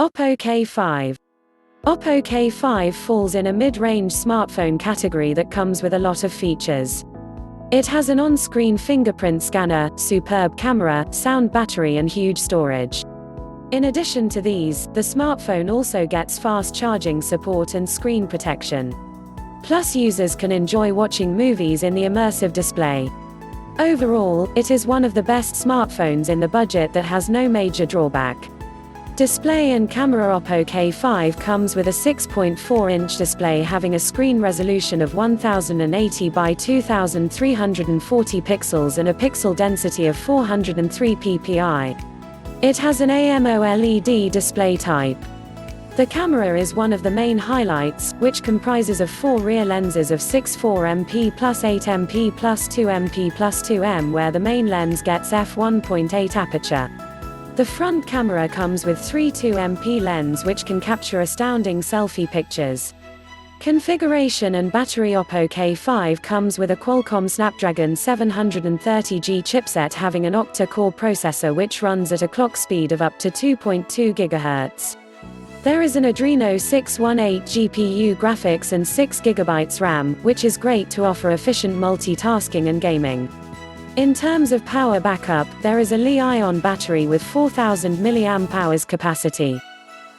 Oppo K5. Oppo K5 falls in a mid-range smartphone category that comes with a lot of features. It has an on-screen fingerprint scanner, superb camera, sound battery and huge storage. In addition to these, the smartphone also gets fast charging support and screen protection. Plus, users can enjoy watching movies in the immersive display. Overall, it is one of the best smartphones in the budget that has no major drawback. Display and camera. Oppo K5 comes with a 6.4-inch display having a screen resolution of 1080 by 2340 pixels and a pixel density of 403 ppi. It has an AMOLED display type. The camera is one of the main highlights, which comprises of 4 rear lenses of 6.4 MP plus 8 MP plus 2 MP plus 2M, where the main lens gets f1.8 aperture. The front camera comes with 3.2 MP lens which can capture astounding selfie pictures. Configuration and battery. Oppo K5 comes with a Qualcomm Snapdragon 730G chipset having an octa-core processor which runs at a clock speed of up to 2.2 GHz. There is an Adreno 618 GPU graphics and 6 GB RAM, which is great to offer efficient multitasking and gaming. In terms of power backup, there is a Li-ion battery with 4000 mAh capacity.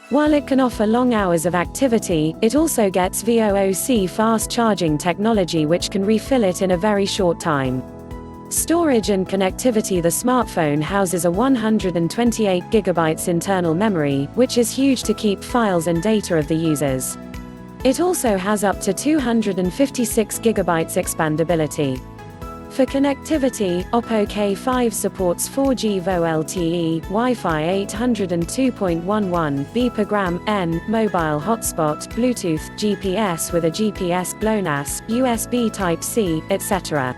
While it can offer long hours of activity, it also gets VOOC fast charging technology which can refill it in a very short time. Storage and connectivity. The smartphone houses a 128 GB internal memory, which is huge to keep files and data of the users. It also has up to 256 GB expandability. For connectivity, Oppo K5 supports 4G VoLTE, Wi-Fi 802.11 b/g/n, mobile hotspot, Bluetooth, GPS with a GPS GLONASS, USB Type-C, etc.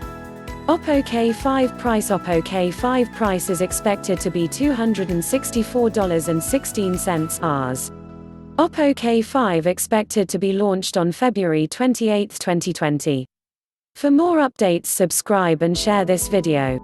Oppo K5 price. Oppo K5 price is expected to be $264.16 Rs. Oppo K5 expected to be launched on February 28, 2020. For more updates, subscribe and share this video.